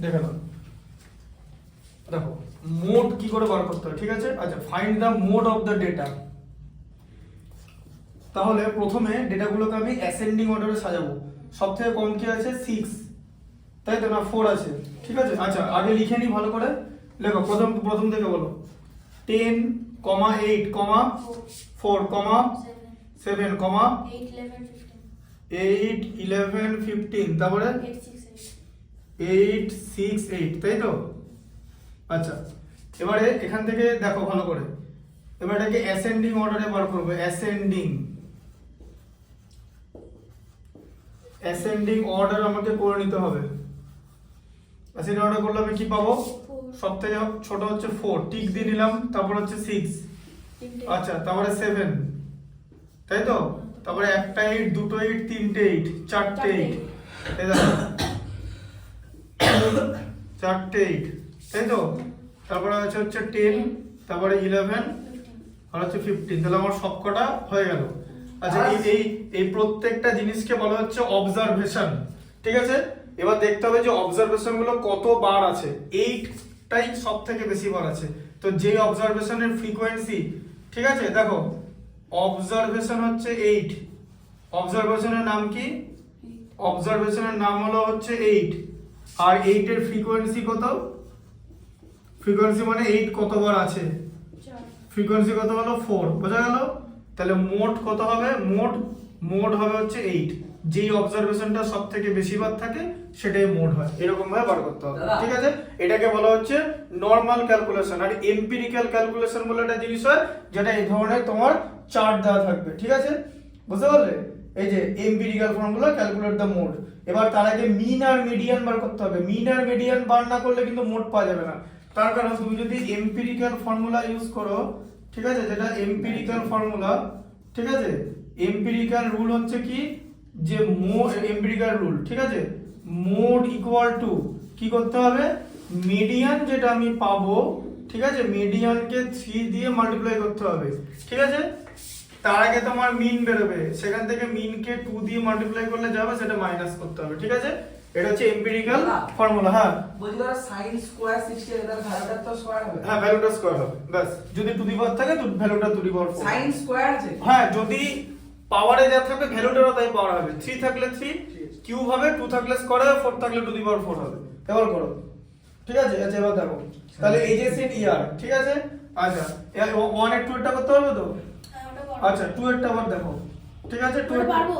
দেখে নাও, দেখো মোড কি করে বার করতে হয়, ঠিক আছে। আচ্ছা, find the mode of the data. তাহলে প্রথমে ডেটাগুলোকে আমি অ্যাসেন্ডিং অর্ডারে সাজাবো। সবথেকে কম কি আছে 6, তাই তো, না 4 আছে, ঠিক আছে। আচ্ছা, আগে লিখে নি ভালো করে, লেখো প্রথম থেকে বলো। 10, 8, 4, 7, 8, 11, 15, তারপরে 8, 6, 8, তাই তো। আচ্ছা, এবারে এখান থেকে দেখো ভালো করে, এবার এটাকে অ্যাসেন্ডিং অর্ডারে বার করবো। অ্যাসেন্ডিং অর্ডার আমাকে করে নিতে হবে। অ্যাসেন্ডিং অর্ডার করলে আমি কি পাবো? সবথেকে ছোট হচ্ছে 4, টিক দিয়ে নিলাম। তারপর হচ্ছে 6, আচ্ছা, তারপরে 7, তাই তো। তারপরে একটা 8, দুটো 8, তিনটে 8, চারটে 8, এই দেখো, চারটে 8, তাই তো। তারপরে হচ্ছে 10, তারপরে 11, আর হচ্ছে 15, তাহলে আমার সবকটা হয়ে গেল। আচ্ছা, এই প্রত্যেকটা জিনিসকে বলা হচ্ছে অবজারভেশন, ঠিক আছে। এবার দেখতে হবে যে অবজারভেশন গুলো কত বার আছে। 8টাই সব থেকে বেশি বার আছে, তো যে অবজারভেশনের ফ্রিকোয়েন্সি, ঠিক আছে, দেখো অবজারভেশন হচ্ছে 8, অবজারভেশনের নাম কি? অবজারভেশনের নাম হলো হচ্ছে 8, আর 8 এর ফ্রিকোয়েন্সি কত? ফ্রিকোয়েন্সি মানে 8 কতবার আছে, ফ্রিকোয়েন্সি কত হলো 4, বোঝা গেল। তাহলে মোড কত হবে? মোড হবে হচ্ছে 8, যেই অবজারভেশনটা সব থেকে বেশি বার থাকে সেটাই মোড হয়। এরকম ভাবে বার করতে হবে, ঠিক আছে। এটাকে বলা হচ্ছে নরমাল ক্যালকুলেশন। আর এম্পিরিক্যাল ক্যালকুলেশন বলে একটা জিনিস হয়, যেটা এই ধরনের তোমার চার্ট দেওয়া থাকবে, ঠিক আছে, বুঝতে পারলে। এই যে empirical formula, calculate the mode. এবার তার আগে মিন আর মিডিয়ান বার করতে হবে। মিন আর মিডিয়ান বার না করলে কিন্তু মোড পাওয়া যাবে না। তার কারণ তুমি যদি এম্পিরিক্যাল ফর্মুলা ইউজ করো, ঠিক আছে, যেটা এম্পিরিক্যাল ফর্মুলা, ঠিক আছে, এম্পিরিক্যাল রুল হচ্ছে কি, যে মোড, এম্পিরিক্যাল রুল, ঠিক আছে, মোড ইকুয়াল টু কি করতে হবে? মিডিয়ান যেটা আমি পাবো, ঠিক আছে, মিডিয়ানকে 3 দিয়ে মাল্টিপ্লাই করতে হবে, ঠিক আছে। তার আগে তোমার মিন বেরোবে, সেখান থেকে মিনকে 2 দিয়ে মাল্টিপ্লাই করলে যাবে, সেটা মাইনাস করতে হবে, ঠিক আছে। এটা হচ্ছে এম্পিরিক্যাল ফর্মুলা। হ্যাঁ, বলছি ধরো sin স্কয়ার 60 এর ভ্যালুটা তো স্কয়ার হবে। হ্যাঁ, ভ্যালুটা স্কয়ার হবে, বাস। যদি টু দি পাওয়ার থাকে তো ভ্যালুটা to the power 4। sin square আছে, হ্যাঁ, যদি পাওয়ারে যা থাকবে ভ্যালুটারও তাই পাওয়ার হবে। 3 থাকলে 3 কিউব হবে, 2 থাকলে স্কয়ার হবে, 4 থাকলে টু দি পাওয়ার 4 হবে। এবার করো, ঠিক আছে। আচ্ছা, এবার দেখো, তাহলে এই যে সেট ইয়ার, ঠিক আছে। আচ্ছা, 1 এর 2 এরটা করতে পারবে তো? আচ্ছা, 2 এরটা আবার দেখো, ঠিক আছে। 2 এর পারবো,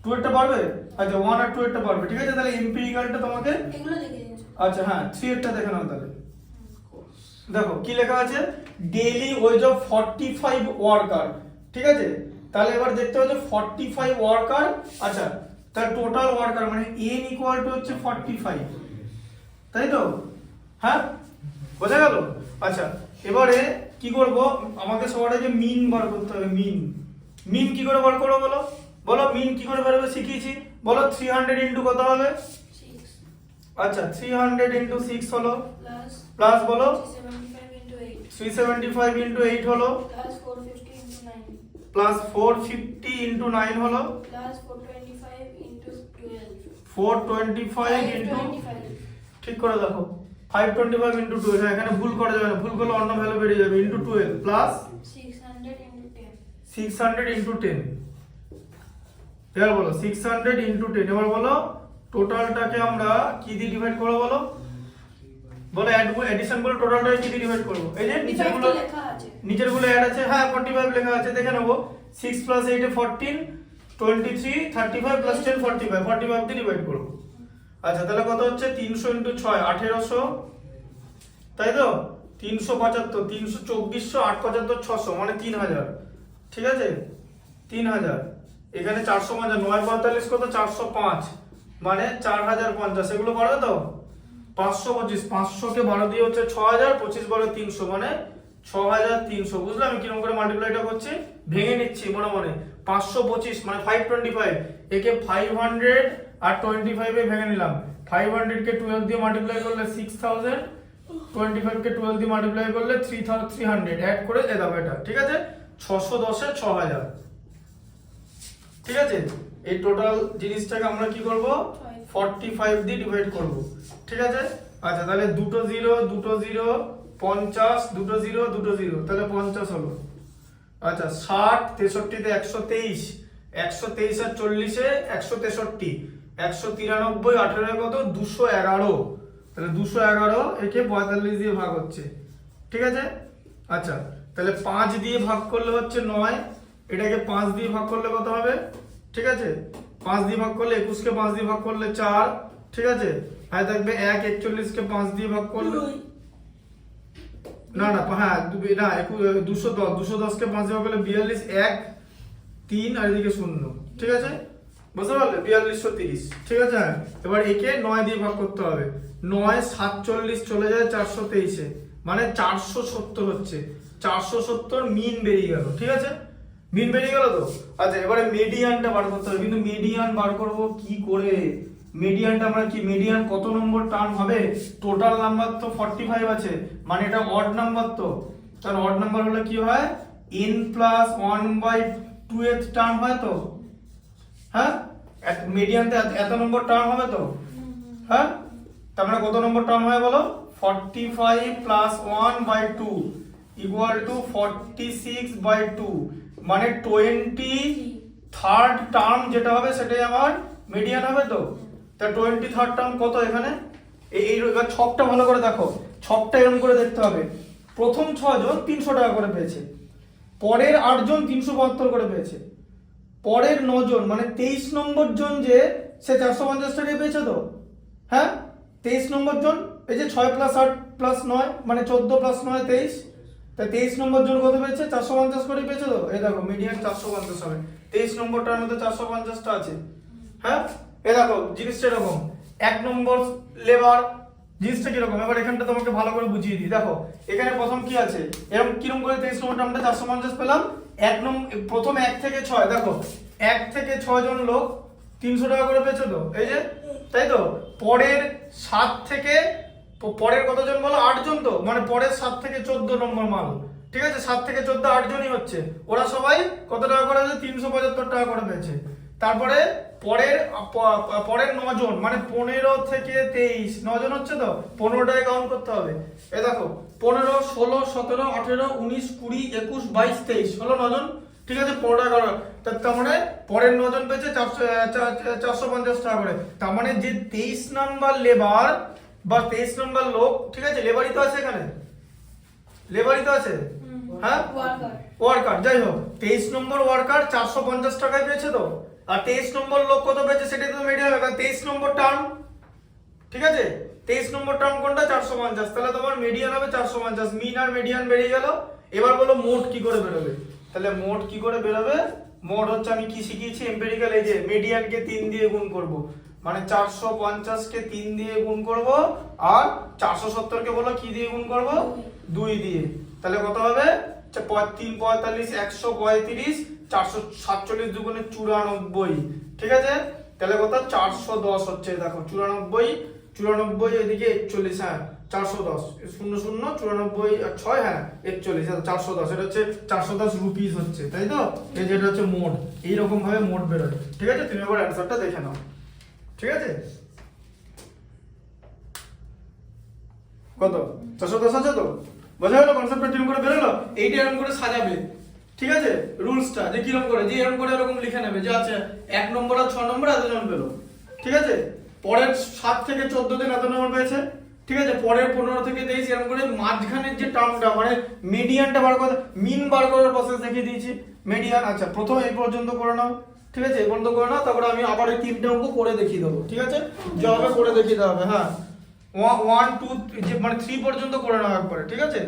2 এরটা পারবে। আচ্ছা, 1 আর 2 এরটা পারবে, ঠিক আছে। তাহলে এম্পিরিক্যালটা তোমাকে এগুলো লিখে দিয়েছো। আচ্ছা, হ্যাঁ, 3 এরটা দেখে নাও। তাহলে দেখো কি লেখা আছে, ডেইলি ওয়েজ অফ 45 ওয়ার্কার, ঠিক আছে। তাহলে এবার দেখতে হবে যে 45 ওয়ার্কার, আচ্ছা, তার টোটাল ওয়ার্কার মানে n ইকুয়াল টু হচ্ছে 45, তাই তো। হ্যাঁ, বোঝা গেল। আচ্ছা, এবারে কি করব, আমাকে সবার আগে মিন বার করতে হবে। মিন কি করে বার করবো বলো, মিন কি করে বার হবে শিখিয়েছি, বলো। 300 ইনটু কত হবে? 6 আচ্ছা, 300 ইনটু 6 হলো, প্লাস প্লাস বলো 375 ইনটু 8 375 ইনটু 8 হলো, প্লাস 450 ইনটু 9 প্লাস 450 ইনটু 9 হলো, প্লাস 425 ইনটু 12 425 ইনটু, 525 ঠিক করে দেখো, 525 ইনটু 12, হ্যাঁ, এখানে ভুল করা যাবে না, ভুল করলে অন্য ভ্যালু বেরিয়ে যাবে, ইনটু 12 প্লাস 600 ইনটু 10 600 ইনটু 10। এবার বলো 600 ইনটু 10। এবার বলো টোটালটাকে আমরা কি দিয়ে ডিভাইড করব, বলো এডিশন বলো, টোটালটাকে কি দিয়ে ডিভাইড করব? এই যে নিচের গুলো লেখা আছে, নিচের গুলো অ্যাড আছে, হ্যাঁ 45 লেখা আছে, দেখে নেবো। 6 প্লাস 8 এ 14, 23, 35 প্লাস 10 45 দিয়ে ডিভাইড করব। আচ্ছা, তাহলে কত হচ্ছে? 300 ইনটু 6 1800, তাই তো। 375, 300, 2400, 8 75, 600 মানে 3000, ঠিক আছে, 3000। এখানে 400 মানে 9 45 কত? 405 মানে 4050, এগুলো পারবে তো? 525, 500 কে 12 দিয়ে হচ্ছে 6000, 25 12 300 মানে 6300। বুঝলে আমি কিরকম করে মাল্টিপ্লাইটা করছি? ভেঙে নিচ্ছি মনে মনে। 525 মানে 525, একে 500 আর 25 এ ভেঙে নিলাম। 500 কে 12 দিয়ে মাল্টিপ্লাই করলে 6000, 25 কে 12 দিয়ে মাল্টিপ্লাই করলে 300 অ্যাড করে এ দাও এটা, ঠিক আছে। 610 এ 6000, ঠিক আছে। এই টোটাল জিনিসটাকে আমরা কি করব? 45 দিয়ে ডিভাইড করব, ঠিক আছে। আচ্ছা তাহলে দুটো জিরো 50, দুটো জিরো তাহলে 50 হলো। আচ্ছা 60 63 তে 123, 123 আর 40 এ 163, 193 18 কত 211, তাহলে 211 একে 45 দিয়ে ভাগ হচ্ছে, ঠিক আছে। আচ্ছা তাহলে 5 দিয়ে ভাগ করলে হচ্ছে 9, এটাকে 5 দিয়ে ভাগ করলে কত হবে, ঠিক আছে। 5 দিয়ে ভাগ করলে 21 কে 5 দিয়ে ভাগ করলে 4, ঠিক আছে। আর থাকবে 1 41 কে 5 দিয়ে ভাগ করলে না হ্যাঁ 210 কে 5 দিয়ে ভাগ করলে 42, 1 3 আর এদিকে 0, ঠিক আছে। বুঝতে পারলে 4230, ঠিক আছে। এবার একে 9 দিয়ে ভাগ করতে হবে, 9 47 চলে যায় 423 এ, মানে 470 হচ্ছে। 470 মিন বেরিয়ে গেল, ঠিক আছে। মিন বেরিয়ে গেল তো। আচ্ছা এবারে মিডিয়ানটা বার করতে হবে, কিন্তু মিডিয়ান বার করব কি করে? মিডিয়ানটা আমরা কি, মিডিয়ান কত নম্বর টার্ম হবে? টোটাল নাম্বার তো 45 আছে, মানে এটা অড নাম্বার, তো তার অড নাম্বার হলে কি হয়, n + 1/2th টার্ম হয় তো, হ্যাঁ। মিডিয়ানতে এত নম্বর টার্ম হবে তো, হ্যাঁ। তার মানে কত নম্বর টার্ম হয় বলো? 45 + 1/2 = 46/2, মানে 23rd টার্ম যেটা হবে সেটাই আমার মিডিয়ান হবে তো। তা 23rd টার্ম কত এখানে? এই এবার ছকটা ভালো করে দেখো, ছকটা এরকম করে দেখতে হবে। প্রথম 6 জন 300 টাকা করে পেয়েছে, পরের 8 জন 372 করে পেয়েছে, পরের 9 জন মানে 23 নম্বর জন যে সে 450 টাকা পেয়েছে তো, হ্যাঁ। 23 নম্বর জন, এই যে 6 + 8 + 9 মানে 14 + 9 23, তাই 23 নম্বর জন কত পেয়েছে? 450 করে পেয়েছে তো। এই দেখো মিডিয়ান 450 হবে, 23 নম্বরটার মধ্যে 450টা আছে, হ্যাঁ। এই দেখো জিনিসটা এরকম। 1 নম্বর লেবার জিনিসটা কিরকম, এবার এখানটা তোমাকে ভালো করে বুঝিয়ে দিই। দেখো এখানে প্রথম কি আছে, এরকম কিরকম করে 23 নম্বরটা আমরা 450 পেলাম। প্রথম 1 থেকে 6, দেখো 1 থেকে 6 জন লোক 300 টাকা করে পেয়েছে তো, এই যে, তাই তো। পরের 7 থেকে পরের কতজন বলো? 8 জন তো, মানে পরের 7 থেকে 14 নম্বর মাল, ঠিক আছে। 7 থেকে 14 8 জনই হচ্ছে, ওরা সবাই কত টাকা করে? 375 টাকা করে পেয়েছে। তারপরে পরের 9 জন মানে 15 থেকে 23, 9 জন হচ্ছে তো, 15 টাকা কাউন্ট করতে হবে। এই দেখো 15 16 17 18 19 20 21 22 23 হলো 9 জন, ঠিক আছে। 15 টাকা, তার মানে পরের 9 জন পেয়েছে 450 টাকা করে। তার মানে যে 23 নাম্বার লেবার বা 23 নাম্বার লোক, ঠিক আছে, লেবারই তো আছে এখানে, লেবারই তো আছে, হ্যাঁ, ওয়ার্কার, যাই হোক 23 নম্বর ওয়ার্কার 450 টাকায় পেয়েছে তো। আর 23 নম্বর লোক কত পেয়েছে সেটাই তো মিডিয়ান হবে, 23 নম্বর টার্ম, ঠিক আছে। 23 নম্বর টার্ম কোনটা? 450, তাহলে তোমার মিডিয়ান হবে 450। মিন আর মিডিয়ান বেরিয়ে গেল। এবার বলো মোট কি করে বেরোবে? তাহলে মোট কি করে বেরোবে? মোট হচ্ছে আমি কি শিখিয়েছি এমপিরিক্যাল, এই যে মিডিয়ানকে 3 দিয়ে গুণ করব, মানে 450 কে 3 দিয়ে গুণ করব, আর 470 কে বলো কি দিয়ে গুণ করব? 2 দিয়ে। তাহলে কত হবে? 3 45 135, 447 দুগুণে 94, ঠিক আছে। তাহলে কত? 410 হচ্ছে, দেখো 94 এদিকে 41, হ্যাঁ 410, 0 0 94 আর 6, হ্যাঁ 41, 410, এটা হচ্ছে 410 রুপিস হচ্ছে, তাই তো। এই যেটা হচ্ছে মোট, এইরকম ভাবে মোট বেরোয়, ঠিক আছে। তুমি এবার অ্যান্সারটা দেখে নাও, ঠিক আছে। কত? 410 আছে তো, বোঝা গেল কনসেপ্টটা কিরকম করে বেরোলো। এইটা এরকম করে সাজাবে, ঠিক আছে। রুলসটা যে কিরকম করে, যে এরকম করে এরকম লিখে নেবে যে আচ্ছা 1 নম্বর আর 6 নম্বর এতজন পেলো, ঠিক আছে। পরের 7 থেকে 14 দিন এত নম্বর পেয়েছে, ঠিক আছে। পরের 15 থেকে 23, এরকম করে মাঝখানের যে টার্মটা মানে মিডিয়ানটা বার করে, মিন বার করার প্রসেস দেখিয়ে দিয়েছি। মিডিয়ান, আচ্ছা প্রথম এই পর্যন্ত করে নাও, ঠিক আছে, এই পর্যন্ত করে নাও, তারপরে আমি আবার এই 3টে অঙ্ক করে দেখিয়ে দেবো, ঠিক আছে। যেভাবে করে দেখিয়ে দেওয়া হবে, হ্যাঁ 1 2 যে মানে 3 পর্যন্ত করে নাও একবারে, ঠিক আছে।